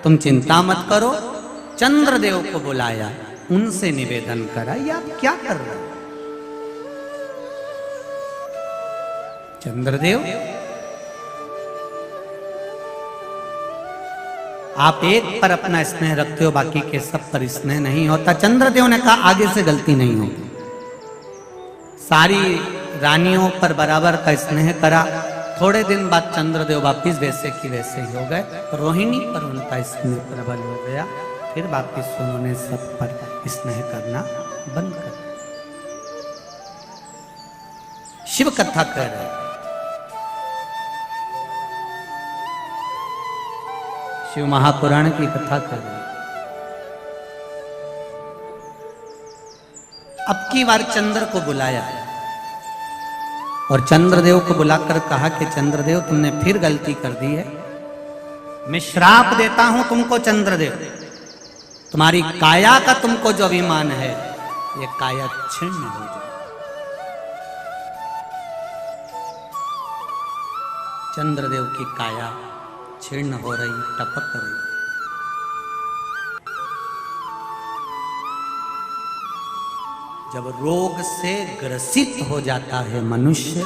तुम चिंता मत करो। चंद्रदेव को बुलाया, उनसे निवेदन करा, ये आप क्या कर रहे हो? चंद्रदेव, आप एक पर अपना स्नेह रखते हो, बाकी के सब पर स्नेह नहीं होता। चंद्रदेव ने कहा आगे से गलती नहीं होगी। सारी रानियों पर बराबर का स्नेह करा। थोड़े दिन बाद चंद्रदेव वापिस वैसे की वैसे ही हो गए। रोहिणी पर उनका स्नेह प्रबल हो गया। फिर वापिस उन्होंने सब पर स्नेह करना बंद कर दिया। शिव कथा कह रहे, शिव महापुराण की कथा कर रहे। अब की बार चंद्र को बुलाया और चंद्रदेव को बुलाकर कहा कि चंद्रदेव, तुमने फिर गलती कर दी है। मैं श्राप देता हूं तुमको चंद्रदेव, तुम्हारी काया का तुमको जो अभिमान है, ये काया छिन्न हो जाए। चंद्रदेव की काया छिन्न हो रही, टपक रही। जब रोग से ग्रसित हो जाता है मनुष्य,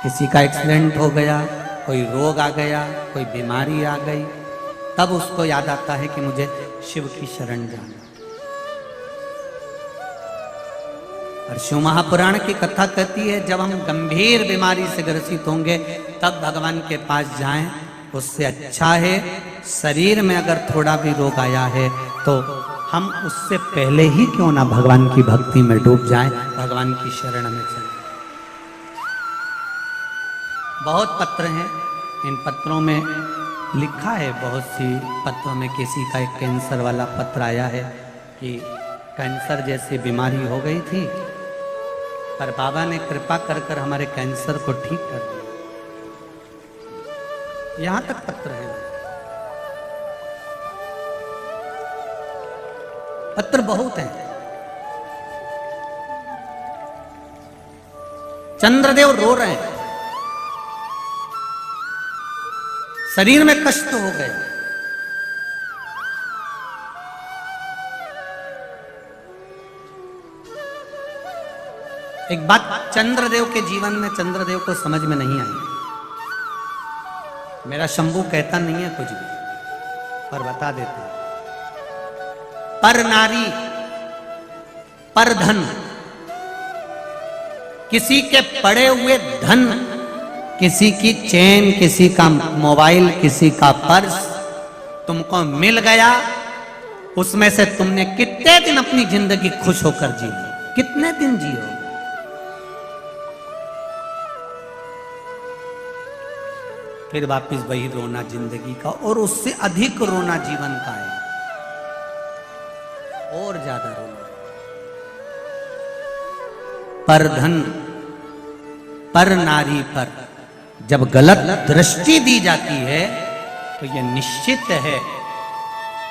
किसी का एक्सीडेंट हो गया, कोई रोग आ गया, कोई बीमारी आ गई, तब उसको याद आता है कि मुझे शिव की शरण जाना। और शिव महापुराण की कथा कहती है, जब हम गंभीर बीमारी से ग्रसित होंगे तब भगवान के पास जाएं। उससे अच्छा है शरीर में अगर थोड़ा भी रोग आया है तो हम उससे पहले ही क्यों ना भगवान की भक्ति में डूब जाएं, भगवान की शरण में चलें। बहुत पत्र हैं, इन पत्रों में लिखा है, बहुत सी पत्रों में किसी का एक कैंसर वाला पत्र आया है कि कैंसर जैसी बीमारी हो गई थी, पर बाबा ने कृपा कर कर हमारे कैंसर को ठीक कर दिया। यहां तक पत्र है। पत्र बहुत है। चंद्रदेव रो रहे हैं, शरीर में कष्ट हो गया। एक बात चंद्रदेव के जीवन में चंद्रदेव को समझ में नहीं आई। मेरा शंभू कहता नहीं है कुछ भी, पर बता देता हूं। पर नारी पर धन, किसी के पड़े हुए धन, किसी की चेन, किसी का मोबाइल, किसी का पर्स तुमको मिल गया, उसमें से तुमने कितने दिन अपनी जिंदगी खुश होकर जी, कितने दिन जियो? फिर वापिस वही रोना जिंदगी का, और उससे अधिक रोना जीवन का है, और ज्यादा रोना। पर धन पर नारी पर जब गलत दृष्टि दी जाती है तो यह निश्चित है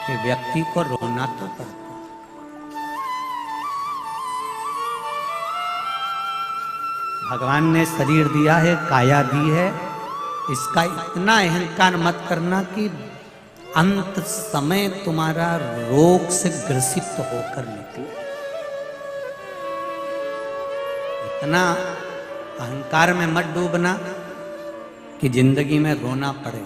कि व्यक्ति को रोना तो पड़ता है। भगवान ने शरीर दिया है, काया दी है, इसका इतना अहंकार मत करना कि अंत समय तुम्हारा रोग से ग्रसित होकर निकले। इतना अहंकार में मत डूबना कि जिंदगी में रोना पड़े।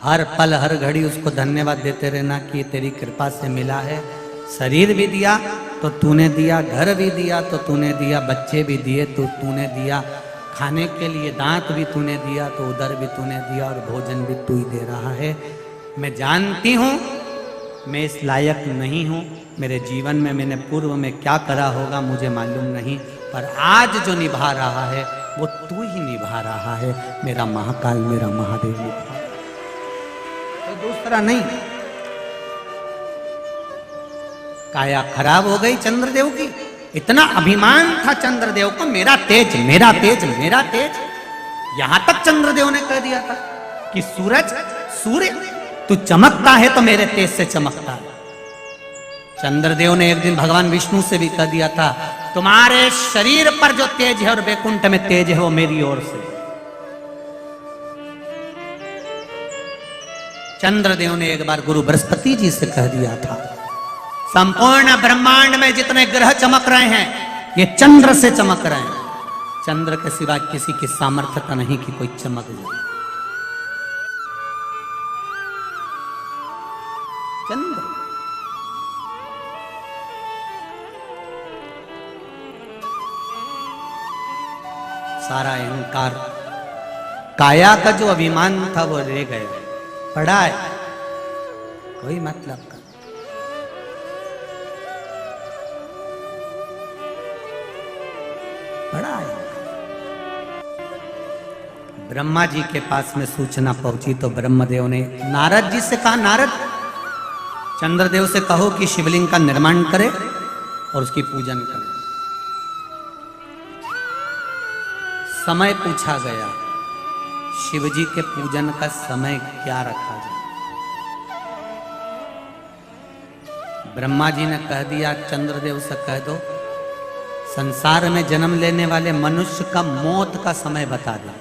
हर पल हर घड़ी उसको धन्यवाद देते रहना कि ये तेरी कृपा से मिला है। शरीर भी दिया तो तूने दिया, घर भी दिया तो तूने दिया, बच्चे भी दिए तो तूने दिया, खाने के लिए दांत भी तूने दिया तो उधर भी तूने दिया, और भोजन भी तू ही दे रहा है। मैं जानती हूँ मैं इस लायक नहीं हूँ, मेरे जीवन में मैंने पूर्व में क्या करा होगा मुझे मालूम नहीं, पर आज जो निभा रहा है वो तू ही निभा रहा है। मेरा महाकाल, मेरा महादेव निभा, कोई दूसरा नहीं। काया खराब हो गई चंद्रदेव की। इतना अभिमान था चंद्रदेव को, मेरा तेज, मेरा तेज, मेरा तेज। यहां तक चंद्रदेव ने कह दिया था कि सूर्य तू चमकता है तो मेरे तेज से चमकता है। चंद्रदेव ने एक दिन भगवान विष्णु से भी कह दिया था, तुम्हारे शरीर पर जो तेज है और वैकुंठ में तेज है वो मेरी ओर से। चंद्रदेव ने एक बार गुरु बृहस्पति जी से कह दिया था, संपूर्ण ब्रह्मांड में जितने ग्रह चमक रहे हैं ये चंद्र से चमक रहे हैं। चंद्र के सिवा किसी की सामर्थ्यता नहीं कि कोई चमक जाए। चंद्र सारा अहंकार, काया का जो अभिमान था वो रह गया। पड़ा है कोई मतलब का। पड़ा है। ब्रह्मा जी के पास में सूचना पहुंची तो ब्रह्मदेव ने नारद जी से कहा, नारद चंद्रदेव से कहो कि शिवलिंग का निर्माण करे और उसकी पूजन करे। समय पूछा गया, शिवजी के पूजन का समय क्या रखा जाए? ब्रह्मा जी ने कह दिया, चंद्रदेव से कह दो संसार में जन्म लेने वाले मनुष्य का मौत का समय बता दो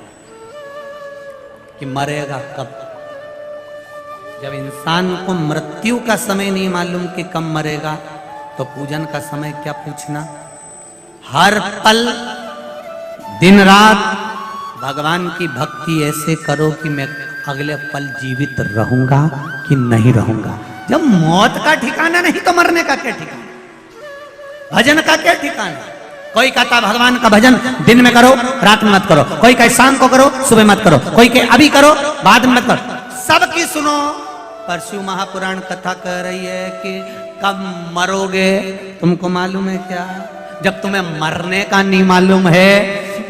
कि मरेगा कब। जब इंसान को मृत्यु का समय नहीं मालूम कि कब मरेगा तो पूजन का समय क्या पूछना। हर पल दिन रात भगवान की भक्ति ऐसे करो कि मैं अगले पल जीवित रहूंगा कि नहीं रहूंगा। जब मौत का ठिकाना नहीं तो मरने का क्या ठिकाना, भजन का क्या ठिकाना। कोई कहता भगवान का भजन दिन में करो रात में मत करो, कोई कहे शाम को करो सुबह मत करो, कोई कहे अभी करो बाद में मत करो। सबकी सुनो। पर शिव महापुराण कथा कह रही है कि कब मरोगे तुमको मालूम है क्या? जब तुम्हें मरने का नहीं मालूम है,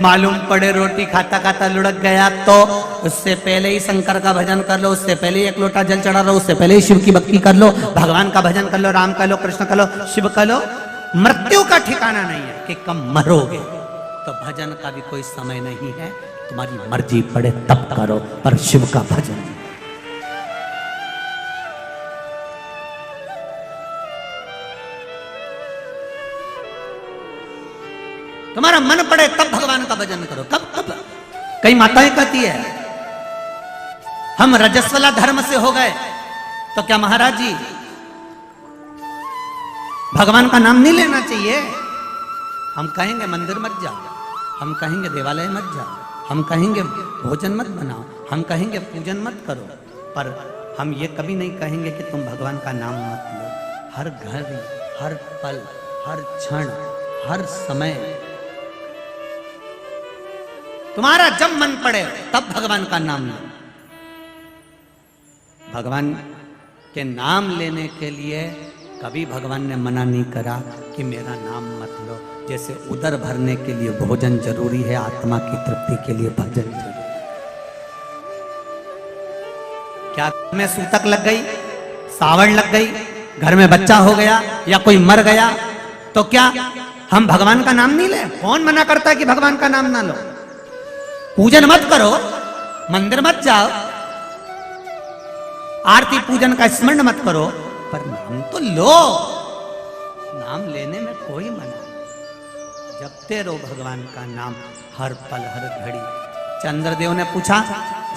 मालूम पड़े रोटी खाता खाता लुढ़क गया तो उससे पहले ही शंकर का भजन कर लो, उससे पहले ही एक लोटा जल चढ़ा लो, उससे पहले ही शिव की भक्ति कर लो, भगवान का भजन कर लो, राम का लो, कृष्ण का लो, शिव का लो। मृत्यु का ठिकाना नहीं है कि कब मरोगे। तो भजन का भी कोई समय नहीं है, तुम्हारी मर्जी पड़े तब करो, पर शिव का भजन। तुम्हारा मन पड़े तब भगवान का भजन करो। कब कब? कई माताएं कहती है हम रजस्वला धर्म से हो गए तो क्या महाराज जी भगवान का नाम नहीं लेना चाहिए? हम कहेंगे मंदिर मत जाओ, हम कहेंगे देवालय मत जाओ, हम कहेंगे भोजन मत बनाओ, हम कहेंगे पूजन मत करो, पर हम ये कभी नहीं कहेंगे कि तुम भगवान का नाम मत लो। हर घड़ी, हर पल, हर क्षण, हर समय तुम्हारा जब मन पड़े तब भगवान का नाम लो। भगवान के नाम लेने के लिए कभी भगवान ने मना नहीं करा कि मेरा नाम मत लो। जैसे उदर भरने के लिए भोजन जरूरी है, आत्मा की तृप्ति के लिए भजन जरूरी। क्या में सूतक लग गई, सावड़ लग गई, घर में बच्चा हो गया या कोई मर गया तो क्या हम भगवान का नाम नहीं ले? कौन मना करता है कि भगवान का नाम ना लो? पूजन मत करो, मंदिर मत जाओ, आरती पूजन का स्मरण मत करो, पर नाम तो लो। नाम लेने में कोई मना नहीं। जपते रहो भगवान का नाम हर पल हर घड़ी। चंद्रदेव ने पूछा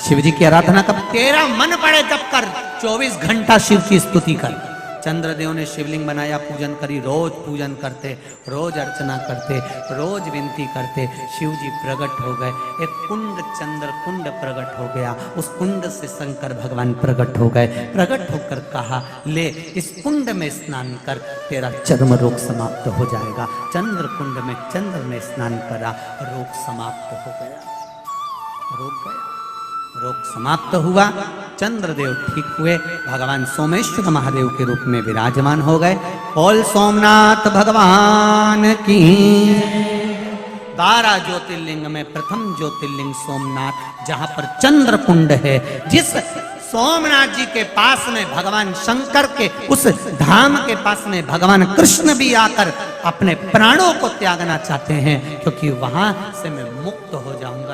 शिव जी की आराधना कब? तेरा मन पड़े तब कर, 24 घंटा शिव की स्तुति कर। चंद्रदेव ने शिवलिंग बनाया, पूजन करी, रोज पूजन करते, रोज अर्चना करते, रोज विनती करते। शिव जी प्रकट हो गए, एक कुंड चंद्र कुंड प्रकट हो गया। उस कुंड से शंकर भगवान प्रकट हो गए। प्रकट होकर कहा ले इस कुंड में स्नान कर, तेरा चर्म रोग समाप्त हो जाएगा। चंद्र कुंड में चंद्र ने स्नान करा, रोग समाप्त हो गया। रोग समाप्त हुआ, चंद्रदेव ठीक हुए, भगवान सोमेश्वर महादेव के रूप में विराजमान हो गए। बोल सोमनाथ भगवान की। 12 ज्योतिर्लिंग में प्रथम ज्योतिर्लिंग सोमनाथ, जहां पर चंद्र कुंड है। जिस सोमनाथ जी के पास में भगवान शंकर के उस धाम के पास में भगवान कृष्ण भी आकर अपने प्राणों को त्यागना चाहते हैं, क्योंकि वहां से मैं मुक्त हो जाऊंगा।